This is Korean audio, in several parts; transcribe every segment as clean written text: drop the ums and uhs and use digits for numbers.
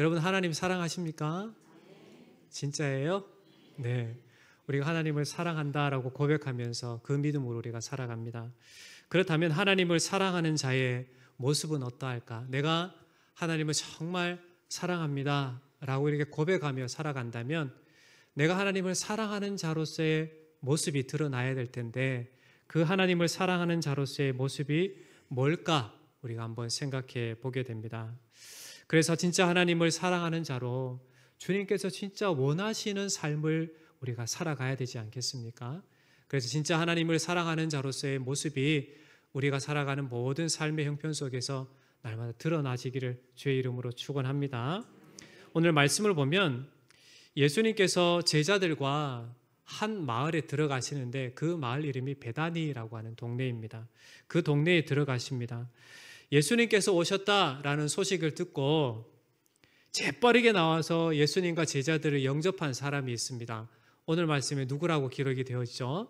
여러분 하나님 사랑하십니까? 진짜예요? 네. 우리가 하나님을 사랑한다라고 고백하면서 그 믿음으로 우리가 살아갑니다. 그렇다면 하나님을 사랑하는 자의 모습은 어떠할까? 내가 하나님을 정말 사랑합니다 라고 이렇게 고백하며 살아간다면 내가 하나님을 사랑하는 자로서의 모습이 드러나야 될 텐데 그 하나님을 사랑하는 자로서의 모습이 뭘까? 우리가 한번 생각해 보게 됩니다. 그래서 진짜 하나님을 사랑하는 자로 주님께서 진짜 원하시는 삶을 우리가 살아가야 되지 않겠습니까? 그래서 진짜 하나님을 사랑하는 자로서의 모습이 우리가 살아가는 모든 삶의 형편 속에서 날마다 드러나지기를 주의 이름으로 축원합니다. 오늘 말씀을 보면 예수님께서 제자들과 한 마을에 들어가시는데 그 마을 이름이 베다니라고 하는 동네입니다. 그 동네에 들어가십니다. 예수님께서 오셨다라는 소식을 듣고 재빠르게 나와서 예수님과 제자들을 영접한 사람이 있습니다. 오늘 말씀에 누구라고 기록이 되어 있죠?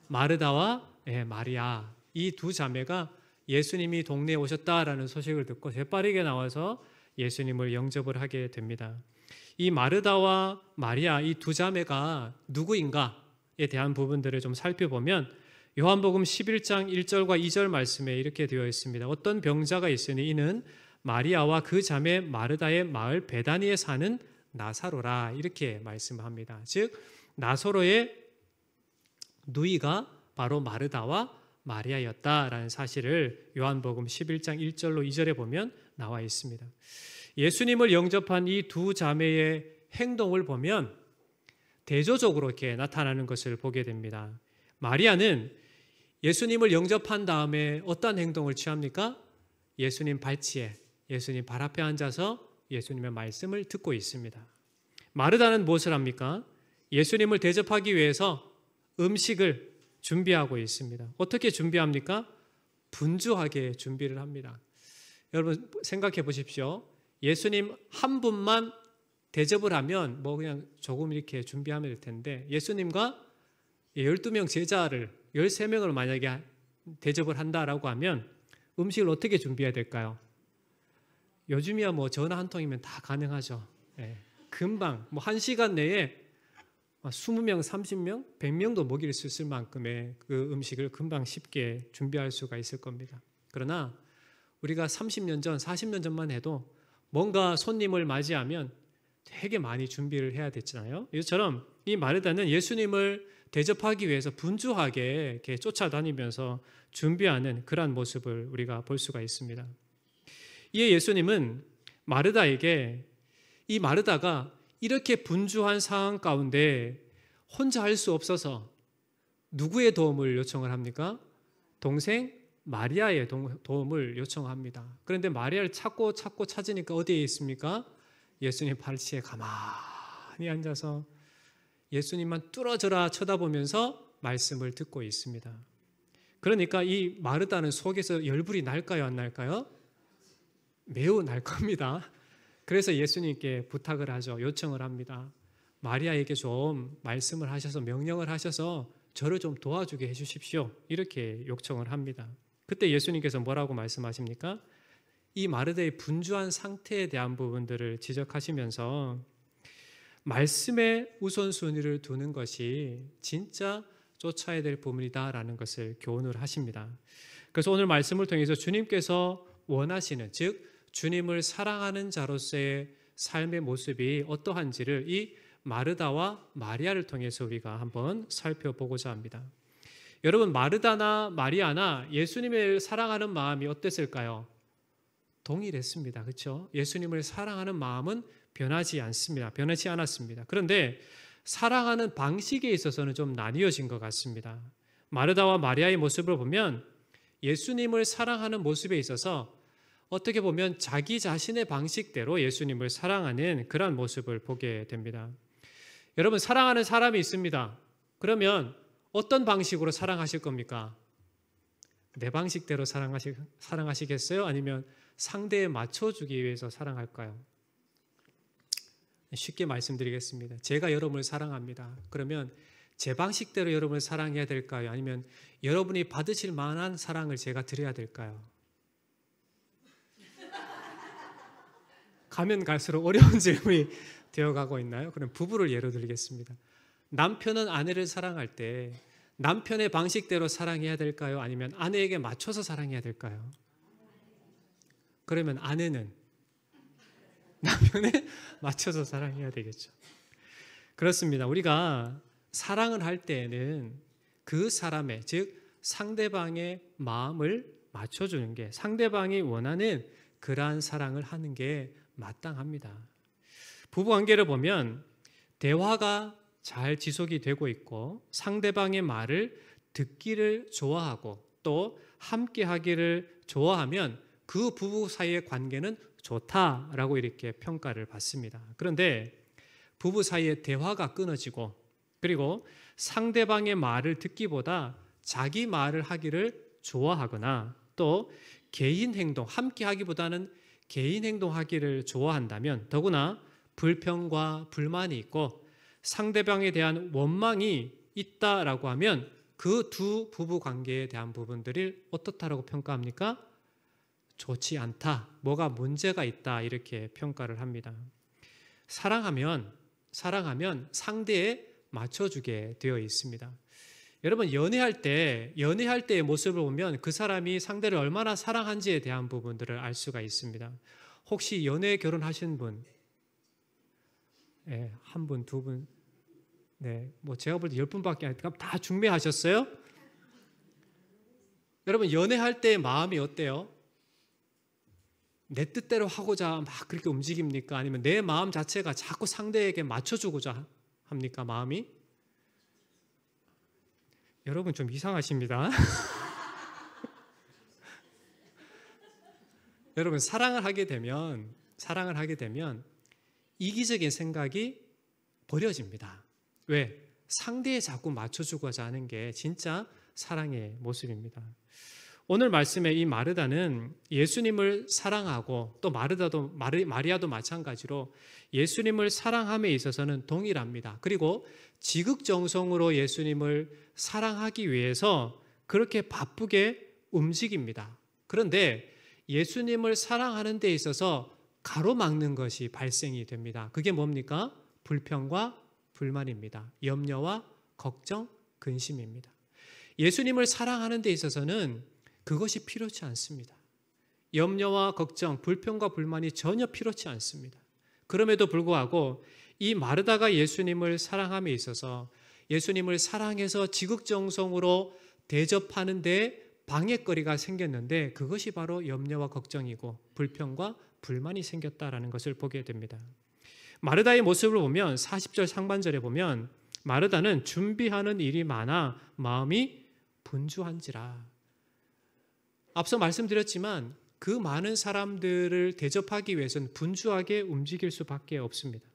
마르다와 마리아, 이 두 자매가 예수님이 동네에 오셨다라는 소식을 듣고 재빠르게 나와서 예수님을 영접을 하게 됩니다. 이 마르다와 마리아, 이 두 자매가 누구인가에 대한 부분들을 좀 살펴보면 요한복음 11장 1절과 2절 말씀에 이렇게 되어 있습니다. 어떤 병자가 있으니 이는 마리아와 그 자매 마르다의 마을 베다니에 사는 나사로라, 이렇게 말씀합니다. 즉 나사로의 누이가 바로 마르다와 마리아였다라는 사실을 요한복음 11장 1절로 2절에 보면 나와 있습니다. 예수님을 영접한 이 두 자매의 행동을 보면 대조적으로 이렇게 나타나는 것을 보게 됩니다. 마리아는 예수님을 영접한 다음에 어떤 행동을 취합니까? 예수님 발치에, 예수님 발 앞에 앉아서 예수님의 말씀을 듣고 있습니다. 마르다는 무엇을 합니까? 예수님을 대접하기 위해서 음식을 준비하고 있습니다. 어떻게 준비합니까? 분주하게 준비를 합니다. 여러분 생각해 보십시오. 예수님 한 분만 대접을 하면 뭐 그냥 조금 이렇게 준비하면 될 텐데 예수님과 12명 제자를 13명을 만약에 대접을 한다라고 하면 음식을 어떻게 준비해야 될까요? 요즘이야 뭐 전화 한 통이면 다 가능하죠. 금방 뭐 1시간 내에 20명, 30명, 100명도 먹일 수 있을 만큼의 그 음식을 금방 쉽게 준비할 수가 있을 겁니다. 그러나 우리가 30년 전, 40년 전만 해도 뭔가 손님을 맞이하면 되게 많이 준비를 해야 됐잖아요. 이처럼 이 마르다는 예수님을 대접하기 위해서 분주하게 이렇게 쫓아다니면서 준비하는 그러한 모습을 우리가 볼 수가 있습니다. 이에 예수님은 마르다에게 이 마르다가 이렇게 분주한 상황 가운데 혼자 할 수 없어서 누구의 도움을 요청을 합니까? 동생 마리아의 도움을 요청합니다. 그런데 마리아를 찾고 찾으니까 어디에 있습니까? 예수님 발치에 가만히 앉아서 예수님만 뚫어져라 쳐다보면서 말씀을 듣고 있습니다. 그러니까 이 마르다는 속에서 열불이 날까요, 안 날까요? 매우 날 겁니다. 그래서 예수님께 부탁을 하죠. 요청을 합니다. 마리아에게 좀 말씀을 하셔서 명령을 하셔서 저를 좀 도와주게 해주십시오. 이렇게 요청을 합니다. 그때 예수님께서 뭐라고 말씀하십니까? 이 마르다의 분주한 상태에 대한 부분들을 지적하시면서 말씀에 우선순위를 두는 것이 진짜 쫓아야 될 부분이다라는 것을 교훈을 하십니다. 그래서 오늘 말씀을 통해서 주님께서 원하시는, 즉 주님을 사랑하는 자로서의 삶의 모습이 어떠한지를 이 마르다와 마리아를 통해서 우리가 한번 살펴보고자 합니다. 여러분, 마르다나 마리아나 예수님을 사랑하는 마음이 어땠을까요? 동일했습니다. 그렇죠? 예수님을 사랑하는 마음은 변하지 않습니다. 변하지 않았습니다. 그런데 사랑하는 방식에 있어서는 좀 나뉘어진 것 같습니다. 마르다와 마리아의 모습을 보면 예수님을 사랑하는 모습에 있어서 어떻게 보면 자기 자신의 방식대로 예수님을 사랑하는 그런 모습을 보게 됩니다. 여러분, 사랑하는 사람이 있습니다. 그러면 어떤 방식으로 사랑하실 겁니까? 내 방식대로 사랑하시겠어요? 아니면 상대에 맞춰주기 위해서 사랑할까요? 쉽게 말씀드리겠습니다. 제가 여러분을 사랑합니다. 그러면 제 방식대로 여러분을 사랑해야 될까요? 아니면 여러분이 받으실 만한 사랑을 제가 드려야 될까요? 가면 갈수록 어려운 질문이 되어가고 있나요? 그럼 부부를 예로 들겠습니다. 남편은 아내를 사랑할 때 남편의 방식대로 사랑해야 될까요? 아니면 아내에게 맞춰서 사랑해야 될까요? 그러면 아내는 남편에 맞춰서 사랑해야 되겠죠. 그렇습니다. 우리가 사랑을 할 때에는 그 사람의, 즉 상대방의 마음을 맞춰주는 게, 상대방이 원하는 그러한 사랑을 하는 게 마땅합니다. 부부관계를 보면 대화가 잘 지속이 되고 있고 상대방의 말을 듣기를 좋아하고 또 함께 하기를 좋아하면 그 부부 사이의 관계는 좋다라고 이렇게 평가를 받습니다. 그런데 부부 사이의 대화가 끊어지고 그리고 상대방의 말을 듣기보다 자기 말을 하기를 좋아하거나 또 개인 행동, 함께 하기보다는 개인 행동하기를 좋아한다면 더구나 불평과 불만이 있고 상대방에 대한 원망이 있다라고 하면 그 두 부부 관계에 대한 부분들을 어떻다라고 평가합니까? 좋지 않다, 뭐가 문제가 있다 이렇게 평가를 합니다. 사랑하면 상대에 맞춰주게 되어 있습니다. 여러분 연애할 때의 모습을 보면 그 사람이 상대를 얼마나 사랑한지에 대한 부분들을 알 수가 있습니다. 혹시 연애 결혼하신 분, 네, 한 분, 두 분, 네, 뭐 제가 볼 때 10분밖에 안 되니까 다 중매하셨어요? 여러분 연애할 때의 마음이 어때요? 내 뜻대로 하고자 막 그렇게 움직입니까? 아니면 내 마음 자체가 자꾸 상대에게 맞춰주고자 합니까? 마음이? 여러분 좀 이상하십니다. 여러분 사랑을 하게 되면 이기적인 생각이 버려집니다. 왜? 상대에 자꾸 맞춰주고자 하는 게 진짜 사랑의 모습입니다. 오늘 말씀의 이 마르다는 예수님을 사랑하고 또 마리아도 마찬가지로 예수님을 사랑함에 있어서는 동일합니다. 그리고 지극정성으로 예수님을 사랑하기 위해서 그렇게 바쁘게 움직입니다. 그런데 예수님을 사랑하는 데 있어서 가로막는 것이 발생이 됩니다. 그게 뭡니까? 불평과 불만입니다. 염려와 걱정, 근심입니다. 예수님을 사랑하는 데 있어서는 그것이 필요치 않습니다. 염려와 걱정, 불평과 불만이 전혀 필요치 않습니다. 그럼에도 불구하고 이 마르다가 예수님을 사랑함에 있어서 예수님을 사랑해서 지극정성으로 대접하는 데 방해거리가 생겼는데 그것이 바로 염려와 걱정이고 불평과 불만이 생겼다라는 것을 보게 됩니다. 마르다의 모습을 보면 40절 상반절에 보면 마르다는 준비하는 일이 많아 마음이 분주한지라. 앞서 말씀드렸지만 그 많은 사람들을 대접하기 위해서는 분주하게 움직일 수밖에 없습니다.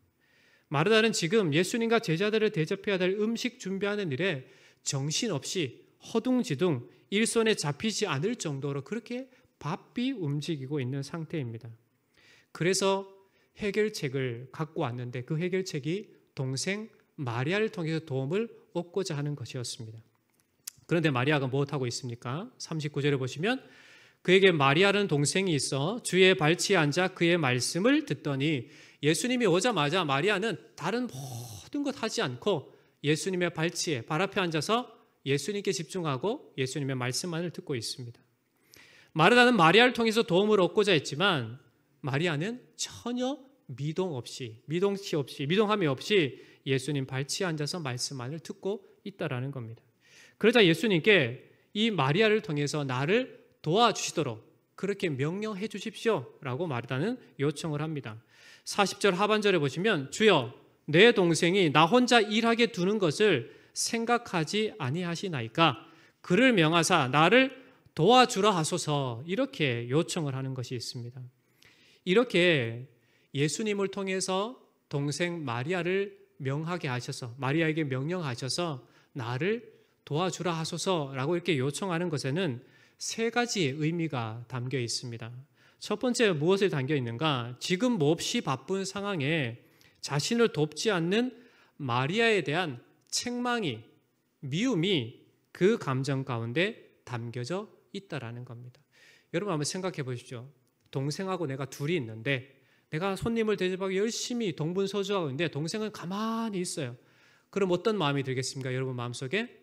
마르다는 지금 예수님과 제자들을 대접해야 될 음식 준비하는 일에 정신없이 허둥지둥 일손에 잡히지 않을 정도로 그렇게 바삐 움직이고 있는 상태입니다. 그래서 해결책을 갖고 왔는데 그 해결책이 동생 마리아를 통해서 도움을 얻고자 하는 것이었습니다. 그런데 마리아가 무엇하고 있습니까? 39절에 보시면 그에게 마리아라는 동생이 있어 주의 발치에 앉아 그의 말씀을 듣더니 예수님이 오자마자 마리아는 다른 모든 것 하지 않고 예수님의 발치에 발 앞에 앉아서 예수님께 집중하고 예수님의 말씀만을 듣고 있습니다. 마르다는 마리아를 통해서 도움을 얻고자 했지만 마리아는 전혀 미동함이 없이 예수님 발치에 앉아서 말씀만을 듣고 있다라는 겁니다. 그러자 예수님께 이 마리아를 통해서 나를 도와주시도록 그렇게 명령해 주십시오라고 마르다는 요청을 합니다. 40절 하반절에 보시면 주여 내 동생이 나 혼자 일하게 두는 것을 생각하지 아니하시나이까 그를 명하사 나를 도와주라 하소서 이렇게 요청을 하는 것이 있습니다. 이렇게 예수님을 통해서 동생 마리아를 명하게 하셔서 마리아에게 명령하셔서 나를 도와주라 하소서라고 이렇게 요청하는 것에는 세 가지의 의미가 담겨 있습니다. 첫 번째 무엇을 담겨 있는가? 지금 몹시 바쁜 상황에 자신을 돕지 않는 마리아에 대한 책망이, 미움이 그 감정 가운데 담겨져 있다라는 겁니다. 여러분 한번 생각해 보십시오. 동생하고 내가 둘이 있는데 내가 손님을 대접하고 열심히 동분서주하고 있는데 동생은 가만히 있어요. 그럼 어떤 마음이 들겠습니까? 여러분 마음속에?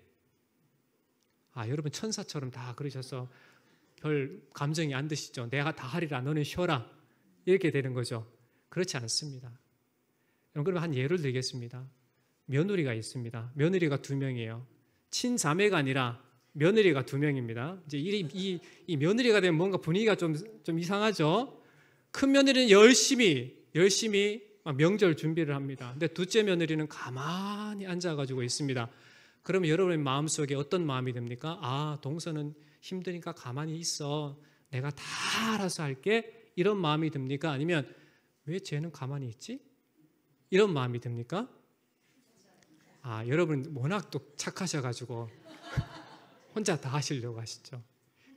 여러분 천사처럼 다 그러셔서 별 감정이 안 드시죠? 내가 다 하리라 너는 쉬어라 이렇게 되는 거죠. 그렇지 않습니다. 그럼 한 예를 들겠습니다. 며느리가 있습니다. 며느리가 2명이에요. 친자매가 아니라 며느리가 2명입니다. 이제 이 며느리가 되면 뭔가 분위기가 좀 이상하죠. 큰 며느리는 열심히 명절 준비를 합니다. 근데 둘째 며느리는 가만히 앉아가지고 있습니다. 그러면 여러분의 마음속에 어떤 마음이 듭니까? 동서는 힘드니까 가만히 있어. 내가 다 알아서 할게. 이런 마음이 듭니까? 아니면 왜 쟤는 가만히 있지? 이런 마음이 듭니까? 여러분 워낙 또 착하셔가지고 혼자 다 하시려고 하시죠.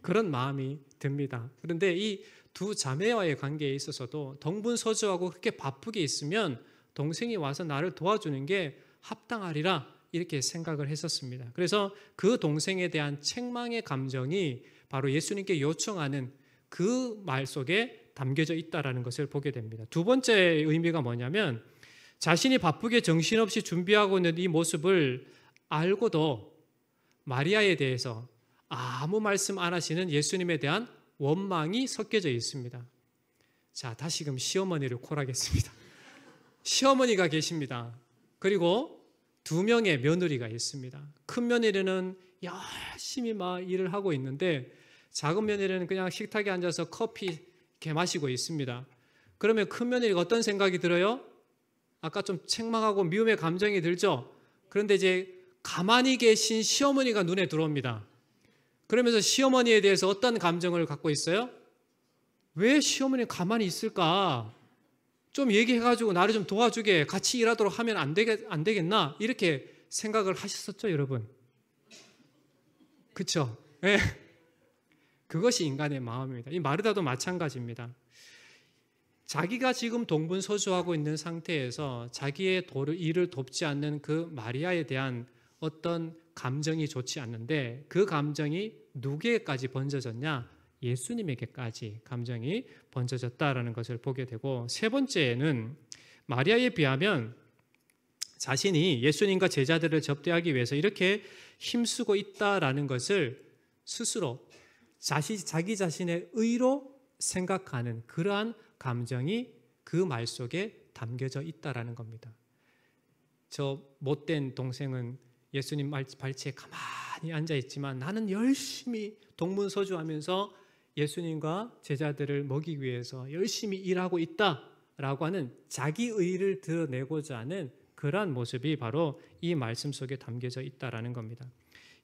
그런 마음이 듭니다. 그런데 이 두 자매와의 관계에 있어서도 동분서주하고 그렇게 바쁘게 있으면 동생이 와서 나를 도와주는 게 합당하리라 이렇게 생각을 했었습니다. 그래서 그 동생에 대한 책망의 감정이 바로 예수님께 요청하는 그 말 속에 담겨져 있다는 것을 보게 됩니다. 두 번째 의미가 뭐냐면 자신이 바쁘게 정신없이 준비하고 있는 이 모습을 알고도 마리아에 대해서 아무 말씀 안 하시는 예수님에 대한 원망이 섞여져 있습니다. 자, 다시금 시어머니를 콜하겠습니다. 시어머니가 계십니다. 그리고 2명의 며느리가 있습니다. 큰 며느리는 열심히 막 일을 하고 있는데 작은 며느리는 그냥 식탁에 앉아서 커피 이렇게 마시고 있습니다. 그러면 큰 며느리가 어떤 생각이 들어요? 아까 좀 책망하고 미움의 감정이 들죠? 그런데 이제 가만히 계신 시어머니가 눈에 들어옵니다. 그러면서 시어머니에 대해서 어떤 감정을 갖고 있어요? 왜 시어머니는 가만히 있을까? 좀 얘기해가지고 나를 좀 도와주게 같이 일하도록 하면 안 되겠나? 이렇게 생각을 하셨었죠, 여러분? 그렇죠? 네. 그것이 인간의 마음입니다. 이 마르다도 마찬가지입니다. 자기가 지금 동분서주하고 있는 상태에서 자기의 일을 돕지 않는 그 마리아에 대한 어떤 감정이 좋지 않는데 그 감정이 누구에게까지 번져졌냐? 예수님에게까지 감정이 번져졌다라는 것을 보게 되고, 세 번째는 마리아에 비하면 자신이 예수님과 제자들을 접대하기 위해서 이렇게 힘쓰고 있다라는 것을 스스로 자기 자신의 의로 생각하는 그러한 감정이 그 말 속에 담겨져 있다라는 겁니다. 저 못된 동생은 예수님 발치에 가만히 앉아 있지만 나는 열심히 동문서주하면서 예수님과 제자들을 먹이기 위해서 열심히 일하고 있다라고 하는 자기 의를 드러내고자 하는 그러한 모습이 바로 이 말씀 속에 담겨져 있다라는 겁니다.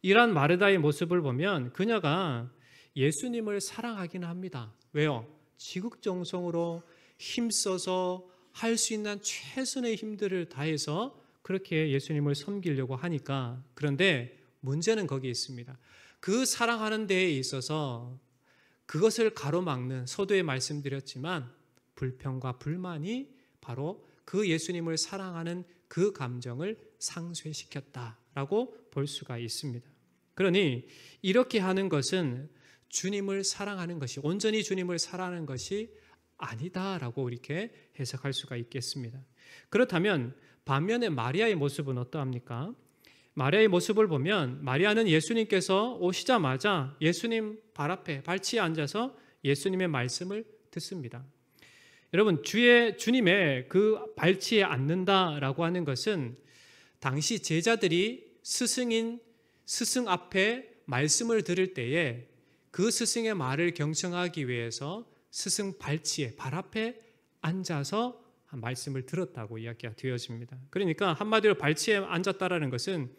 이러한 마르다의 모습을 보면 그녀가 예수님을 사랑하기는 합니다. 왜요? 지극정성으로 힘써서 할 수 있는 최선의 힘들을 다해서 그렇게 예수님을 섬기려고 하니까, 그런데 문제는 거기에 있습니다. 그 사랑하는 데에 있어서 그것을 가로막는, 서두에 말씀드렸지만 불평과 불만이 바로 그 예수님을 사랑하는 그 감정을 상쇄시켰다라고 볼 수가 있습니다. 그러니 이렇게 하는 것은 주님을 사랑하는 것이, 온전히 주님을 사랑하는 것이 아니다라고 이렇게 해석할 수가 있겠습니다. 그렇다면 반면에 마리아의 모습은 어떠합니까? 마리아의 모습을 보면 마리아는 예수님께서 오시자마자 예수님 발 앞에 발치에 앉아서 예수님의 말씀을 듣습니다. 여러분, 주님의 그 발치에 앉는다라고 하는 것은 당시 제자들이 스승 앞에 말씀을 들을 때에 그 스승의 말을 경청하기 위해서 스승 발치에 발 앞에 앉아서 말씀을 들었다고 이야기가 되어집니다. 그러니까 한마디로 발치에 앉았다라는 것은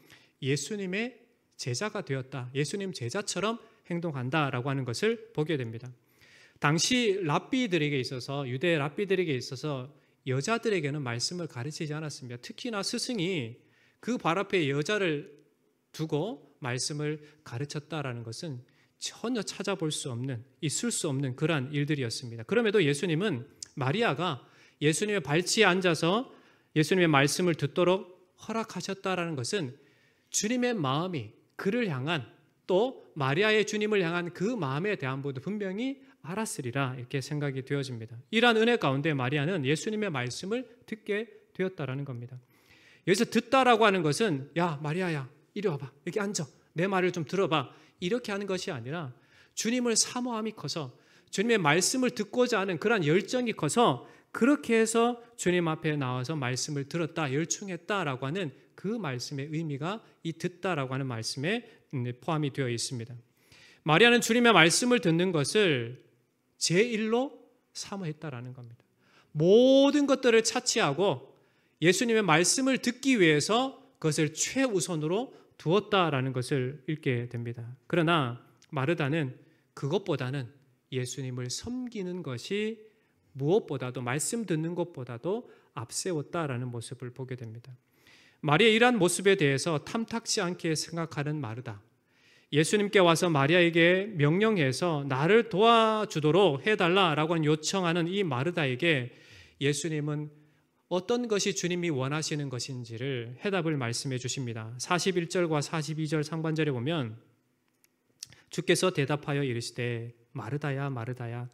예수님의 제자가 되었다, 예수님 제자처럼 행동한다라고 하는 것을 보게 됩니다. 당시 랍비들에게 있어서, 유대 랍비들에게 있어서 여자들에게는 말씀을 가르치지 않았습니다. 특히나 스승이 그 발 앞에 여자를 두고 말씀을 가르쳤다라는 것은 전혀 찾아볼 수 없는, 있을 수 없는 그러한 일들이었습니다. 그럼에도 예수님은 마리아가 예수님의 발치에 앉아서 예수님의 말씀을 듣도록 허락하셨다라는 것은 주님의 마음이 그를 향한, 또 마리아의 주님을 향한 그 마음에 대한 것도 분명히 알았으리라 이렇게 생각이 되어집니다. 이러한 은혜 가운데 마리아는 예수님의 말씀을 듣게 되었다라는 겁니다. 여기서 듣다라고 하는 것은 야 마리아야 이리 와봐 이렇게 앉아 내 말을 좀 들어봐 이렇게 하는 것이 아니라 주님을 사모함이 커서 주님의 말씀을 듣고자 하는 그러한 열정이 커서 그렇게 해서 주님 앞에 나와서 말씀을 들었다 열중했다라고 하는 그 말씀의 의미가 이 듣다라고 하는 말씀에 포함이 되어 있습니다. 마리아는 주님의 말씀을 듣는 것을 제1로 사모했다라는 겁니다. 모든 것들을 차치하고 예수님의 말씀을 듣기 위해서 그것을 최우선으로 두었다라는 것을 읽게 됩니다. 그러나 마르다는 그것보다는 예수님을 섬기는 것이 무엇보다도 말씀 듣는 것보다도 앞세웠다라는 모습을 보게 됩니다. 마리아의 이러한 모습에 대해서 탐탁지 않게 생각하는 마르다. 예수님께 와서 마리아에게 명령해서 나를 도와주도록 해달라라고 요청하는 이 마르다에게 예수님은 어떤 것이 주님이 원하시는 것인지를 해답을 말씀해 주십니다. 41절과 42절 상반절에 보면 주께서 대답하여 이르시되 마르다야 마르다야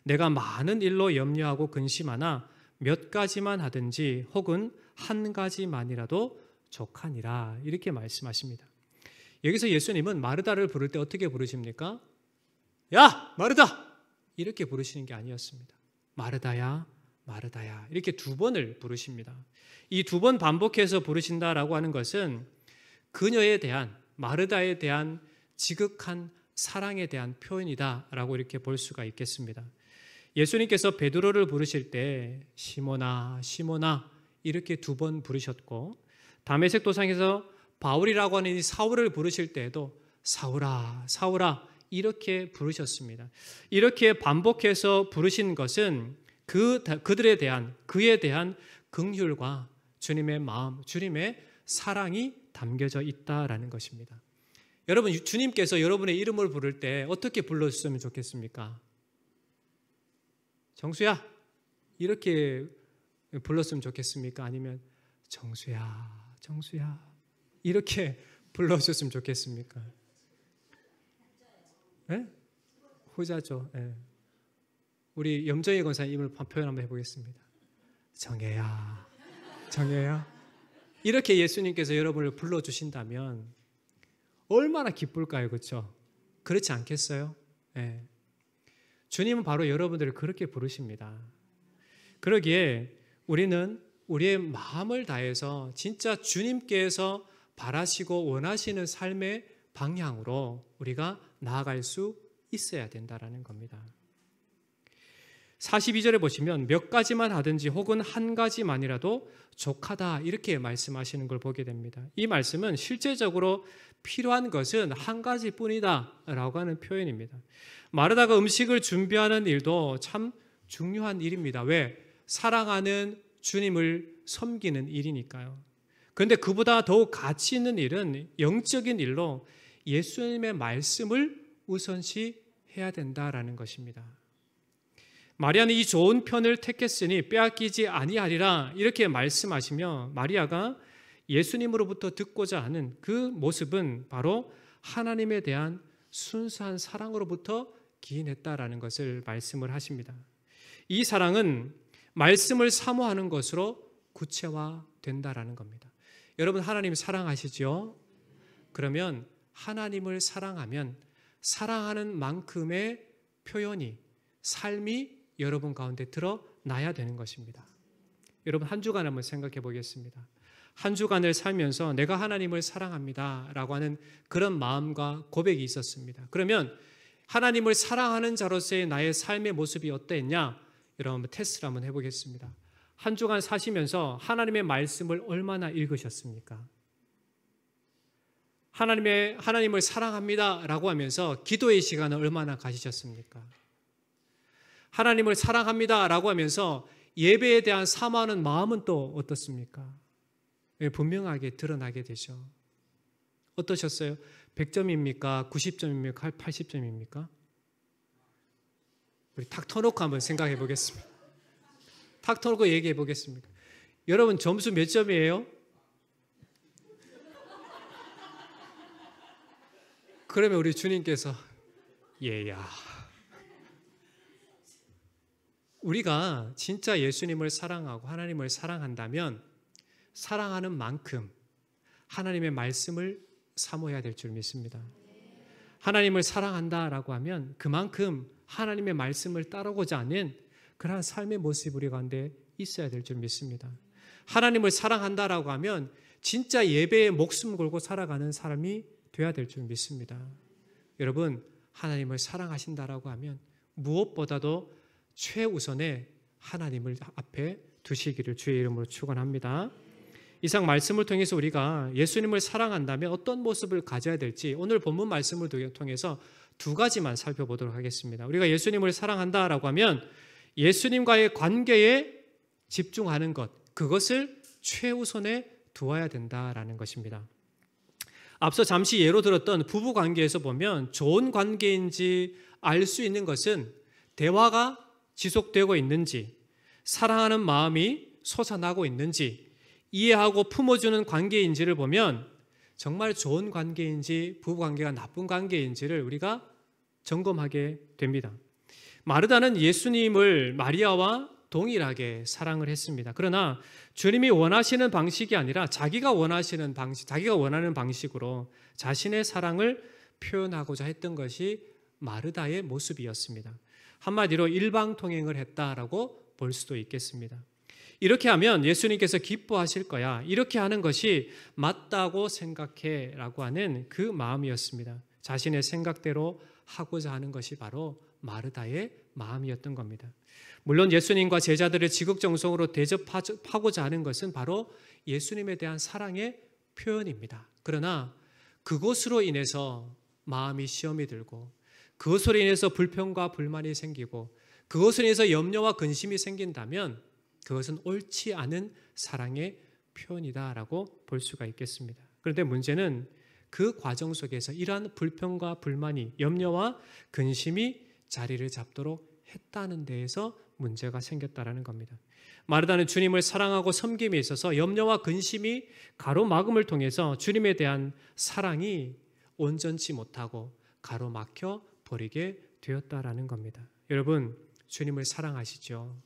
내가 많은 일로 염려하고 근심하나 몇 가지만 하든지 혹은 한 가지만이라도 족하니라 이렇게 말씀하십니다. 여기서 예수님은 마르다를 부를 때 어떻게 부르십니까? 야 마르다 이렇게 부르시는 게 아니었습니다. 마르다야 마르다야 이렇게 두 번을 부르십니다. 이 두 번 반복해서 부르신다라고 하는 것은 그녀에 대한 마르다에 대한 지극한 사랑에 대한 표현이다라고 이렇게 볼 수가 있겠습니다. 예수님께서 베드로를 부르실 때 시몬아 시몬아 이렇게 두 번 부르셨고 다메섹 도상에서 바울이라고 하는 이 사울을 부르실 때에도 사울아 사울아 이렇게 부르셨습니다. 이렇게 반복해서 부르신 것은 그들에 대한 그에 대한 긍휼과 주님의 마음, 주님의 사랑이 담겨져 있다라는 것입니다. 여러분 주님께서 여러분의 이름을 부를 때 어떻게 불러주셨으면 좋겠습니까? 정수야 이렇게 불렀으면 좋겠습니까? 아니면 정수야 정수야 이렇게 불러주셨으면 좋겠습니까? 네? 후자죠. 네. 우리 염정희 권사님 이름을 표현 한번 해보겠습니다. 정혜야 정혜야 이렇게 예수님께서 여러분을 불러주신다면 얼마나 기쁠까요? 그렇죠? 그렇지 않겠어요? 네. 주님은 바로 여러분들을 그렇게 부르십니다. 그러기에 우리는 우리의 마음을 다해서 진짜 주님께서 바라시고 원하시는 삶의 방향으로 우리가 나아갈 수 있어야 된다라는 겁니다. 42절에 보시면 몇 가지만 하든지 혹은 한 가지만이라도 족하다 이렇게 말씀하시는 걸 보게 됩니다. 이 말씀은 실제적으로 필요한 것은 한 가지뿐이다 라고 하는 표현입니다. 마르다가 음식을 준비하는 일도 참 중요한 일입니다. 왜? 사랑하는 주님을 섬기는 일이니까요. 그런데 그보다 더욱 가치 있는 일은 영적인 일로 예수님의 말씀을 우선시해야 된다라는 것입니다. 마리아는 이 좋은 편을 택했으니 빼앗기지 아니하리라 이렇게 말씀하시며 마리아가 예수님으로부터 듣고자 하는 그 모습은 바로 하나님에 대한 순수한 사랑으로부터 기인했다라는 것을 말씀을 하십니다. 이 사랑은 말씀을 사모하는 것으로 구체화된다라는 겁니다. 여러분 하나님 사랑하시죠? 그러면 하나님을 사랑하면 사랑하는 만큼의 표현이 삶이 여러분 가운데 드러나야 되는 것입니다. 여러분 한 주간 한번 생각해 보겠습니다. 한 주간을 살면서 내가 하나님을 사랑합니다 라고 하는 그런 마음과 고백이 있었습니다. 그러면 하나님을 사랑하는 자로서의 나의 삶의 모습이 어땠냐? 여러분 테스트를 한번 해보겠습니다. 한 주간 사시면서 하나님의 말씀을 얼마나 읽으셨습니까? 하나님을 사랑합니다 라고 하면서 기도의 시간을 얼마나 가지셨습니까? 하나님을 사랑합니다 라고 하면서 예배에 대한 사모하는 마음은 또 어떻습니까? 분명하게 드러나게 되죠. 어떠셨어요? 100점입니까? 90점입니까? 80점입니까? 우리 탁 터놓고 한번 생각해 보겠습니다. 탁 터놓고 얘기해 보겠습니다. 여러분 점수 몇 점이에요? 그러면 우리 주님께서 얘야 우리가 진짜 예수님을 사랑하고 하나님을 사랑한다면 사랑하는 만큼 하나님의 말씀을 사모해야 될 줄 믿습니다. 하나님을 사랑한다라고 하면 그만큼 하나님의 말씀을 따르고자 하는 그러한 삶의 모습이 우리 가운데 있어야 될 줄 믿습니다. 하나님을 사랑한다라고 하면 진짜 예배에 목숨 걸고 살아가는 사람이 되어야 될 줄 믿습니다. 여러분, 하나님을 사랑하신다라고 하면 무엇보다도 최우선에 하나님을 앞에 두시기를 주의 이름으로 축원합니다. 이상 말씀을 통해서 우리가 예수님을 사랑한다면 어떤 모습을 가져야 될지 오늘 본문 말씀을 통해서 두 가지만 살펴보도록 하겠습니다. 우리가 예수님을 사랑한다라고 하면 예수님과의 관계에 집중하는 것, 그것을 최우선에 두어야 된다라는 것입니다. 앞서 잠시 예로 들었던 부부 관계에서 보면 좋은 관계인지 알 수 있는 것은 대화가 지속되고 있는지, 사랑하는 마음이 솟아나고 있는지, 이해하고 품어주는 관계인지를 보면 정말 좋은 관계인지 부부관계가 나쁜 관계인지를 우리가 점검하게 됩니다. 마르다는 예수님을 마리아와 동일하게 사랑을 했습니다. 그러나 주님이 원하시는 방식이 아니라 자기가 원하는 방식으로 자신의 사랑을 표현하고자 했던 것이 마르다의 모습이었습니다. 한마디로 일방통행을 했다라고 볼 수도 있겠습니다. 이렇게 하면 예수님께서 기뻐하실 거야. 이렇게 하는 것이 맞다고 생각해 라고 하는 그 마음이었습니다. 자신의 생각대로 하고자 하는 것이 바로 마르다의 마음이었던 겁니다. 물론 예수님과 제자들을 지극정성으로 대접하고자 하는 것은 바로 예수님에 대한 사랑의 표현입니다. 그러나 그것으로 인해서 마음이 시험이 들고 그것으로 인해서 불평과 불만이 생기고 그것으로 인해서 염려와 근심이 생긴다면 그것은 옳지 않은 사랑의 표현이다라고 볼 수가 있겠습니다. 그런데 문제는 그 과정 속에서 이러한 불평과 불만이 염려와 근심이 자리를 잡도록 했다는 데에서 문제가 생겼다라는 겁니다. 마르다는 주님을 사랑하고 섬김에 있어서 염려와 근심이 가로막음을 통해서 주님에 대한 사랑이 온전치 못하고 가로막혀 버리게 되었다라는 겁니다. 여러분, 주님을 사랑하시죠?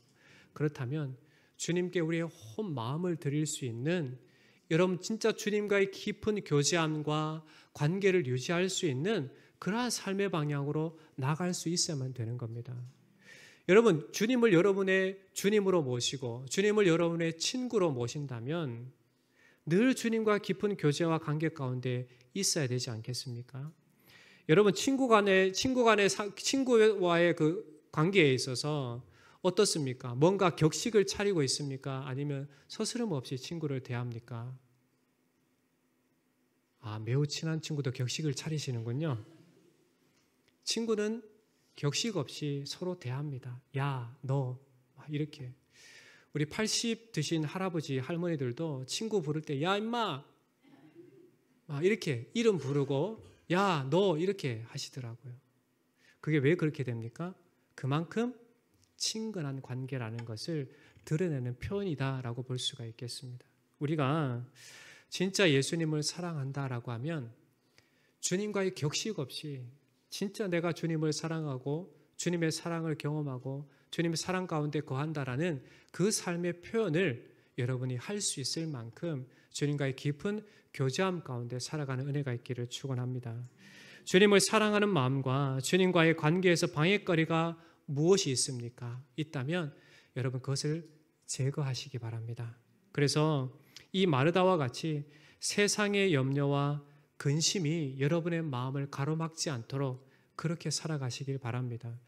그렇다면 주님께 우리의 온 마음을 드릴 수 있는, 여러분 진짜 주님과의 깊은 교제함과 관계를 유지할 수 있는 그러한 삶의 방향으로 나갈 수 있어야만 되는 겁니다. 여러분, 주님을 여러분의 주님으로 모시고 주님을 여러분의 친구로 모신다면 늘 주님과 깊은 교제와 관계 가운데 있어야 되지 않겠습니까? 여러분, 친구와의 그 관계에 있어서 어떻습니까? 뭔가 격식을 차리고 있습니까? 아니면 서스럼 없이 친구를 대합니까? 매우 친한 친구도 격식을 차리시는군요. 친구는 격식 없이 서로 대합니다. 야, 너, 이렇게. 우리 80 드신 할아버지, 할머니들도 친구 부를 때 야, 임마, 이렇게 이름 부르고 야, 너, 이렇게 하시더라고요. 그게 왜 그렇게 됩니까? 그만큼 친근한 관계라는 것을 드러내는 표현이다라고 볼 수가 있겠습니다. 우리가 진짜 예수님을 사랑한다라고 하면 주님과의 격식 없이 진짜 내가 주님을 사랑하고 주님의 사랑을 경험하고 주님의 사랑 가운데 거한다라는 그 삶의 표현을 여러분이 할 수 있을 만큼 주님과의 깊은 교제함 가운데 살아가는 은혜가 있기를 축원합니다. 주님을 사랑하는 마음과 주님과의 관계에서 방해거리가 무엇이 있습니까? 있다면 여러분 그것을 제거하시기 바랍니다. 그래서 이 마르다와 같이 세상의 염려와 근심이 여러분의 마음을 가로막지 않도록 그렇게 살아가시길 바랍니다.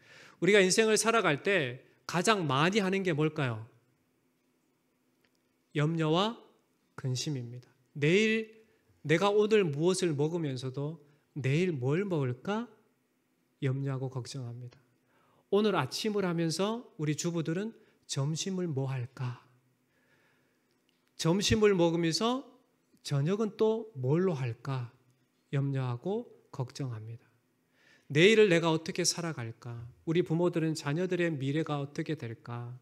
우리가 인생을 살아갈 때 가장 많이 하는 게 뭘까요? 염려와 근심입니다. 내가 오늘 무엇을 먹으면서도 내일 뭘 먹을까 염려하고 걱정합니다. 오늘 아침을 하면서 우리 주부들은 점심을 뭐 할까? 점심을 먹으면서 저녁은 또 뭘로 할까? 염려하고 걱정합니다. 내일을 내가 어떻게 살아갈까? 우리 부모들은 자녀들의 미래가 어떻게 될까?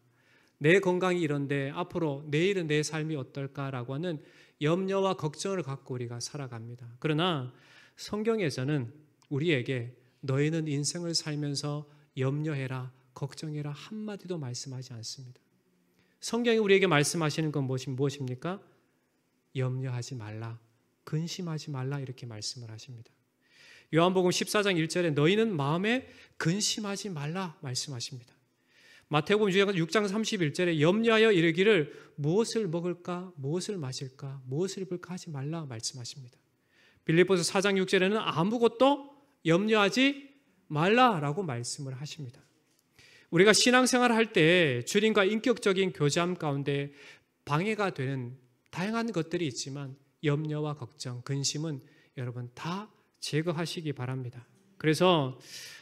내 건강이 이런데 앞으로 내일은 내 삶이 어떨까라고 하는 염려와 걱정을 갖고 우리가 살아갑니다. 그러나 성경에서는 우리에게 너희는 인생을 살면서 염려해라, 걱정해라 한마디도 말씀하지 않습니다. 성경이 우리에게 말씀하시는 건 무엇입니까? 염려하지 말라, 근심하지 말라 이렇게 말씀을 하십니다. 요한복음 14장 1절에 너희는 마음에 근심하지 말라 말씀하십니다. 마태복음 6장 31절에 염려하여 이르기를 무엇을 먹을까, 무엇을 마실까, 무엇을 입을까 하지 말라 말씀하십니다. 빌립보서 4장 6절에는 아무것도 염려하지 말라라고 말씀을 하십니다. 우리가 신앙생활을 할 때 주님과 인격적인 교제함 가운데 방해가 되는 다양한 것들이 있지만 염려와 걱정, 근심은 여러분 다 제거하시기 바랍니다. 그래서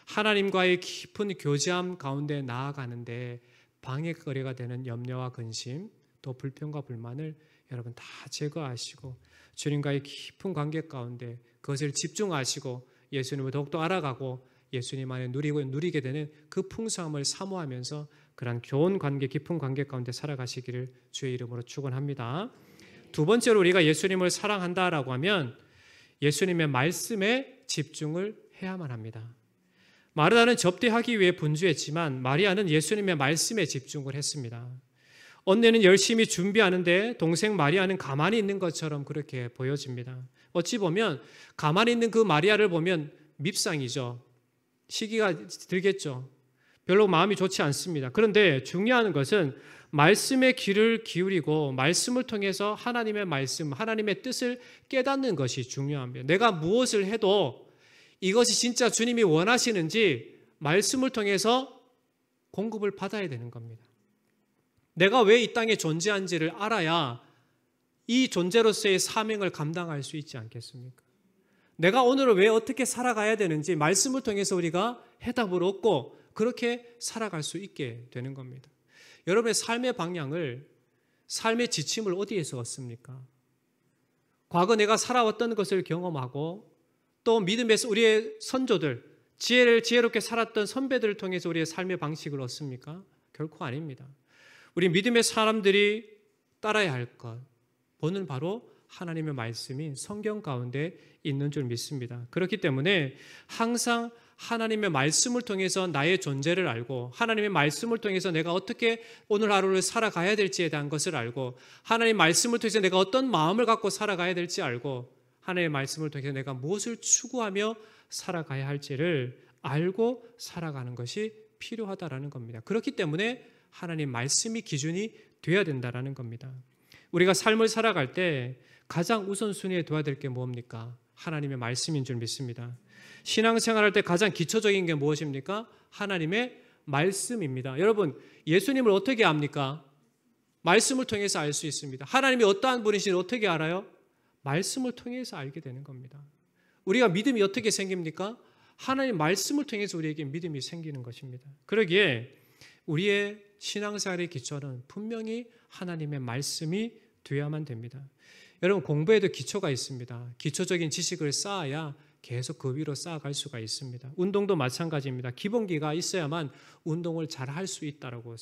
하나님과의 깊은 교제함 가운데 나아가는데 방해거리가 되는 염려와 근심, 또 불평과 불만을 여러분 다 제거하시고 주님과의 깊은 관계 가운데 그것을 집중하시고 예수님을 더욱더 알아가고 예수님 안에 누리게 되는 그 풍성함을 사모하면서 그런 좋은 관계, 깊은 관계 가운데 살아가시기를 주의 이름으로 축원합니다. 두 번째로 우리가 예수님을 사랑한다라고 하면 예수님의 말씀에 집중을 해야만 합니다. 마르다는 접대하기 위해 분주했지만 마리아는 예수님의 말씀에 집중을 했습니다. 언니는 열심히 준비하는데 동생 마리아는 가만히 있는 것처럼 그렇게 보여집니다. 어찌 보면 가만히 있는 그 마리아를 보면 밉상이죠. 시기가 들겠죠. 별로 마음이 좋지 않습니다. 그런데 중요한 것은 말씀에 귀를 기울이고 말씀을 통해서 하나님의 말씀, 하나님의 뜻을 깨닫는 것이 중요합니다. 내가 무엇을 해도 이것이 진짜 주님이 원하시는지 말씀을 통해서 공급을 받아야 되는 겁니다. 내가 왜 이 땅에 존재한지를 알아야 이 존재로서의 사명을 감당할 수 있지 않겠습니까? 내가 오늘을 왜 어떻게 살아가야 되는지 말씀을 통해서 우리가 해답을 얻고 그렇게 살아갈 수 있게 되는 겁니다. 여러분의 삶의 방향을, 삶의 지침을 어디에서 얻습니까? 과거 내가 살아왔던 것을 경험하고 또 믿음에서 우리의 선조들, 지혜롭게 살았던 선배들을 통해서 우리의 삶의 방식을 얻습니까? 결코 아닙니다. 우리 믿음의 사람들이 따라야 할 것, 본은 바로 하나님의 말씀이 성경 가운데 있는 줄 믿습니다. 그렇기 때문에 항상 하나님의 말씀을 통해서 나의 존재를 알고 하나님의 말씀을 통해서 내가 어떻게 오늘 하루를 살아가야 될지에 대한 것을 알고 하나님의 말씀을 통해서 내가 어떤 마음을 갖고 살아가야 될지 알고 하나님의 말씀을 통해서 내가 무엇을 추구하며 살아가야 할지를 알고 살아가는 것이 필요하다라는 겁니다. 그렇기 때문에 하나님 말씀이 기준이 되어야 된다라는 겁니다. 우리가 삶을 살아갈 때 가장 우선순위에 둬야 될 게 뭡니까? 하나님의 말씀인 줄 믿습니다. 신앙생활할 때 가장 기초적인 게 무엇입니까? 하나님의 말씀입니다. 여러분, 예수님을 어떻게 압니까? 말씀을 통해서 알 수 있습니다. 하나님이 어떠한 분이신지 어떻게 알아요? 말씀을 통해서 알게 되는 겁니다. 우리가 믿음이 어떻게 생깁니까? 하나님 말씀을 통해서 우리에게 믿음이 생기는 것입니다. 그러기에 우리의 신앙생활의 기초는 분명히 하나님의 말씀이 되어야만 됩니다. 여러분, 공부에도 기초가 있습니다. 기초적인 지식을 쌓아야 계속 그 위로 쌓아갈 수가 있습니다. 운동도 마찬가지입니다. 기본기가 있어야만 운동을 잘 할 수 있다라고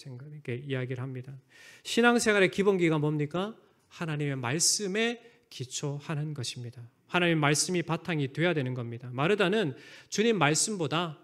이야기를 합니다. 신앙생활의 기본기가 뭡니까? 하나님의 말씀에 기초하는 것입니다. 하나님의 말씀이 바탕이 되어야 되는 겁니다. 마르다는 주님 말씀보다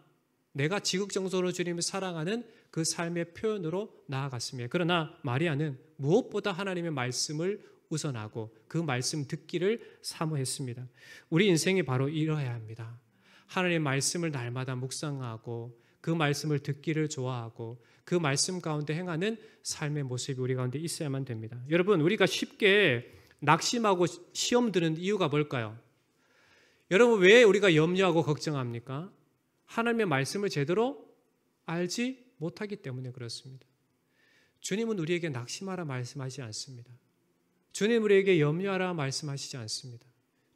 내가 지극정성으로 주님을 사랑하는 그 삶의 표현으로 나아갔습니다. 그러나 마리아는 무엇보다 하나님의 말씀을 우선하고 그 말씀 듣기를 사모했습니다. 우리 인생이 바로 이러해야 합니다. 하나님의 말씀을 날마다 묵상하고 그 말씀을 듣기를 좋아하고 그 말씀 가운데 행하는 삶의 모습이 우리 가운데 있어야만 됩니다. 여러분, 우리가 쉽게 낙심하고 시험 드는 이유가 뭘까요? 여러분, 왜 우리가 염려하고 걱정합니까? 하나님의 말씀을 제대로 알지 못하기 때문에 그렇습니다. 주님은 우리에게 낙심하라 말씀하지 않습니다. 주님은 우리에게 염려하라 말씀하시지 않습니다.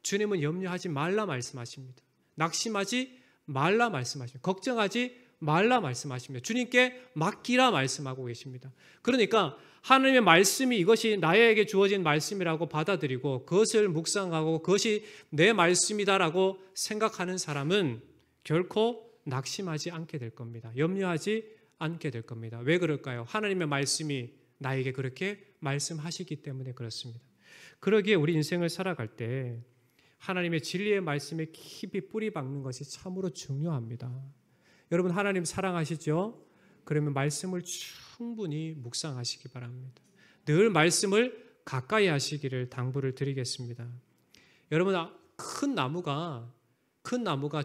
주님은 염려하지 말라 말씀하십니다. 낙심하지 말라 말씀하십니다. 걱정하지 말라 말씀하십니다. 주님께 맡기라 말씀하고 계십니다. 그러니까 하나님의 말씀이 이것이 나에게 주어진 말씀이라고 받아들이고 그것을 묵상하고 그것이 내 말씀이다라고 생각하는 사람은 결코 낙심하지 않게 될 겁니다. 염려하지 않게 될 겁니다. 왜 그럴까요? 하나님의 말씀이 나에게 그렇게 말씀하시기 때문에 그렇습니다. 그러기에 우리 인생을 살아갈 때 하나님의 진리의 말씀에 깊이 뿌리 박는 것이 참으로 중요합니다. 여러분, 하나님 사랑하시죠? 그러면 말씀을 충분히 묵상하시기 바랍니다. 늘 말씀을 가까이 하시기를 당부를 드리겠습니다. 여러분, 큰 나무가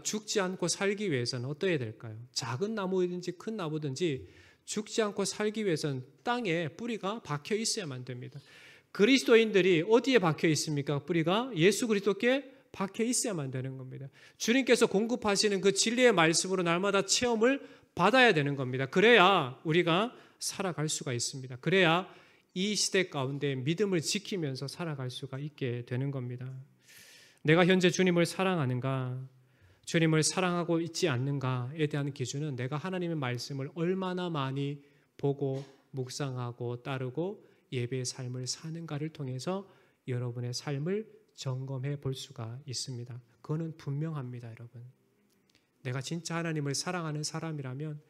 죽지 않고 살기 위해서는 어떠해야 될까요? 작은 나무든지 큰 나무든지 죽지 않고 살기 위해서는 땅에 뿌리가 박혀 있어야만 됩니다. 그리스도인들이 어디에 박혀 있습니까? 뿌리가 예수 그리스도께 박혀 있어야만 되는 겁니다. 주님께서 공급하시는 그 진리의 말씀으로 날마다 체험을 받아야 되는 겁니다. 그래야 우리가 살아갈 수가 있습니다. 그래야 이 시대 가운데 믿음을 지키면서 살아갈 수가 있게 되는 겁니다. 내가 현재 주님을 사랑하는가, 주님을 사랑하고 있지 않는가에 대한 기준은 내가 하나님의 말씀을 얼마나 많이 보고 묵상하고 따르고 예배의 삶을 사는가를 통해서 여러분의 삶을 점검해 볼 수가 있습니다. 그거는 분명합니다, 여러분. 내가 진짜 하나님을 사랑하는 사람이라면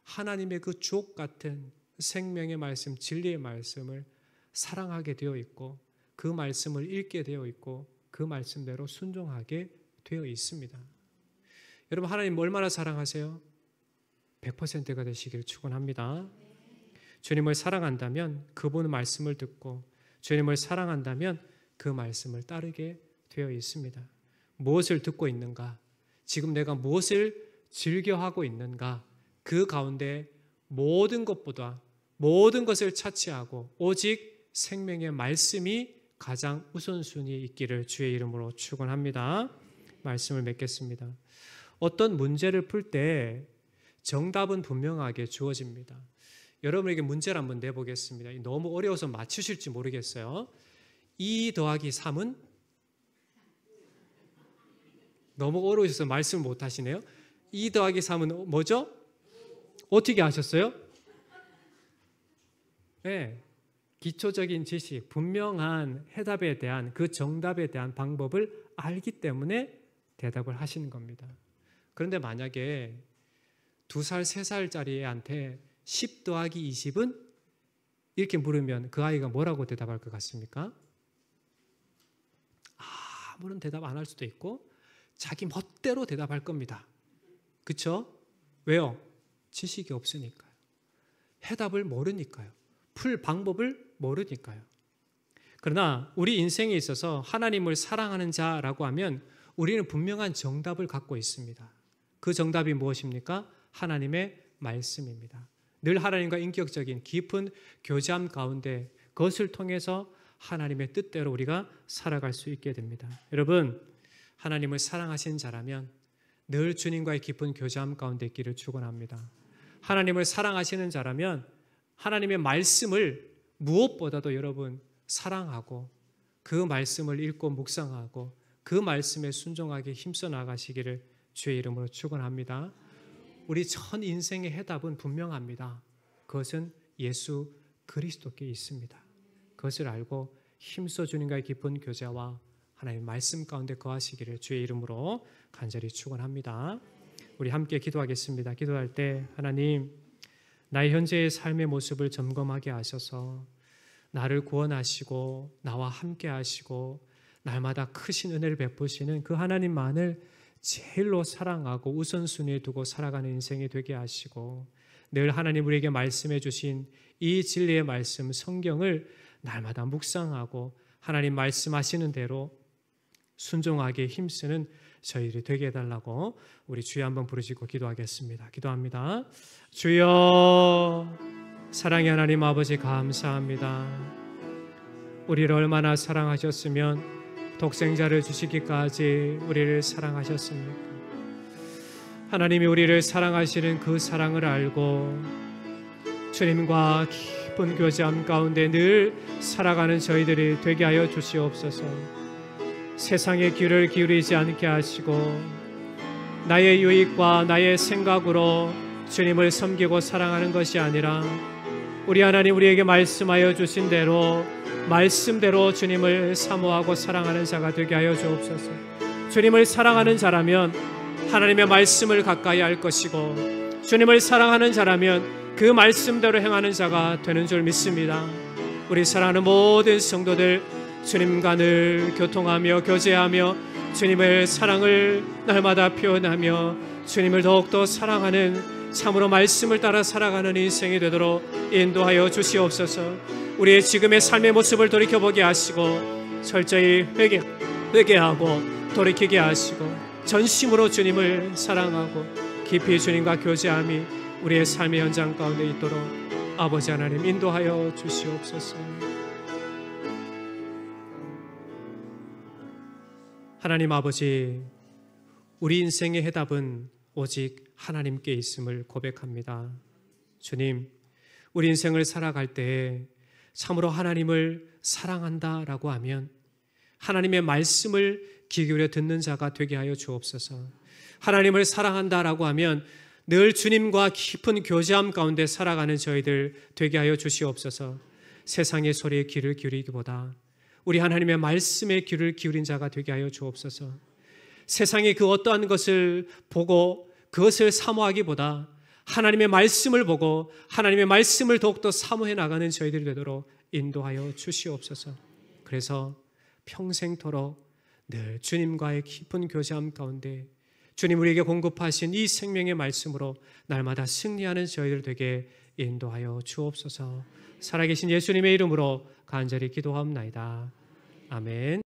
하나님의 그 주옥 같은 생명의 말씀, 진리의 말씀을 사랑하게 되어 있고 그 말씀을 읽게 되어 있고 그 말씀대로 순종하게 되어 있습니다. 여러분, 하나님 얼마나 사랑하세요? 100%가 되시기를 축원합니다. 주님을 사랑한다면 그분의 말씀을 듣고 주님을 사랑한다면 그 말씀을 따르게 되어 있습니다. 무엇을 듣고 있는가? 지금 내가 무엇을 즐겨하고 있는가? 그 가운데 모든 것보다 모든 것을 차치하고 오직 생명의 말씀이 가장 우선순위에 있기를 주의 이름으로 축원합니다. 말씀을 맺겠습니다. 어떤 문제를 풀 때 정답은 분명하게 주어집니다. 여러분에게 문제를 한번 내보겠습니다. 너무 어려워서 맞추실지 모르겠어요. 2 더하기 3은? 너무 어려우셔서 말씀을 못 하시네요. 2 더하기 3은 뭐죠? 어떻게 하셨어요? 네, 기초적인 지식, 분명한 해답에 대한 그 정답에 대한 방법을 알기 때문에 대답을 하시는 겁니다. 그런데 만약에 2살, 3살짜리 애한테 10 더하기 20은? 이렇게 물으면 그 아이가 뭐라고 대답할 것 같습니까? 아무런 대답 안 할 수도 있고 자기 멋대로 대답할 겁니다. 그렇죠? 왜요? 지식이 없으니까요. 해답을 모르니까요. 풀 방법을 모르니까요. 그러나 우리 인생에 있어서 하나님을 사랑하는 자라고 하면 우리는 분명한 정답을 갖고 있습니다. 그 정답이 무엇입니까? 하나님의 말씀입니다. 늘 하나님과 인격적인 깊은 교제함 가운데 그것을 통해서 하나님의 뜻대로 우리가 살아갈 수 있게 됩니다. 여러분, 하나님을 사랑하시는 자라면 늘 주님과의 깊은 교제함 가운데 있기를 축원합니다. 하나님을 사랑하시는 자라면 하나님의 말씀을 무엇보다도 여러분 사랑하고 그 말씀을 읽고 묵상하고 그 말씀에 순종하게 힘써 나가시기를 주의 이름으로 축원합니다. 우리 전 인생의 해답은 분명합니다. 그것은 예수 그리스도께 있습니다. 그것을 알고 힘써 주님과의 깊은 교제와 하나님의 말씀 가운데 거하시기를 주의 이름으로 간절히 축원합니다. 우리 함께 기도하겠습니다. 기도할 때 하나님, 나의 현재의 삶의 모습을 점검하게 하셔서 나를 구원하시고 나와 함께 하시고 날마다 크신 은혜를 베푸시는 그 하나님만을 제일로 사랑하고 우선순위에 두고 살아가는 인생이 되게 하시고 늘 하나님 우리에게 말씀해 주신 이 진리의 말씀 성경을 날마다 묵상하고 하나님 말씀하시는 대로 순종하게 힘쓰는 저희들이 되게 해달라고 우리 주여 한번 부르시고 기도하겠습니다. 기도합니다. 주여, 사랑의 하나님 아버지 감사합니다. 우리를 얼마나 사랑하셨으면 독생자를 주시기까지 우리를 사랑하셨습니까? 하나님이 우리를 사랑하시는 그 사랑을 알고 주님과 깊은 교제함 가운데 늘 살아가는 저희들이 되게 하여 주시옵소서. 세상의 귀를 기울이지 않게 하시고 나의 유익과 나의 생각으로 주님을 섬기고 사랑하는 것이 아니라 우리 하나님 우리에게 말씀하여 주신 대로 말씀대로 주님을 사모하고 사랑하는 자가 되게 하여 주옵소서. 주님을 사랑하는 자라면 하나님의 말씀을 가까이 할 것이고 주님을 사랑하는 자라면 그 말씀대로 행하는 자가 되는 줄 믿습니다. 우리 사랑하는 모든 성도들 주님과 늘 교통하며 교제하며 주님의 사랑을 날마다 표현하며 주님을 더욱더 사랑하는 참으로 말씀을 따라 살아가는 인생이 되도록 인도하여 주시옵소서. 우리의 지금의 삶의 모습을 돌이켜보게 하시고 철저히 회개하고 돌이키게 하시고 전심으로 주님을 사랑하고 깊이 주님과 교제함이 우리의 삶의 현장 가운데 있도록 아버지 하나님 인도하여 주시옵소서. 하나님 아버지, 우리 인생의 해답은 오직 하나님께 있음을 고백합니다. 주님, 우리 인생을 살아갈 때에 참으로 하나님을 사랑한다라고 하면 하나님의 말씀을 귀 기울여 듣는 자가 되게 하여 주옵소서. 하나님을 사랑한다라고 하면 늘 주님과 깊은 교제함 가운데 살아가는 저희들 되게 하여 주시옵소서. 세상의 소리에 귀를 기울이기보다 우리 하나님의 말씀에 귀를 기울인 자가 되게 하여 주옵소서. 세상이 그 어떠한 것을 보고 그것을 사모하기보다 하나님의 말씀을 보고 하나님의 말씀을 더욱더 사모해 나가는 저희들이 되도록 인도하여 주시옵소서. 그래서 평생토록 늘 주님과의 깊은 교제함 가운데 주님 우리에게 공급하신 이 생명의 말씀으로 날마다 승리하는 저희들 되게 인도하여 주옵소서. 살아계신 예수님의 이름으로 간절히 기도하옵나이다. 아멘.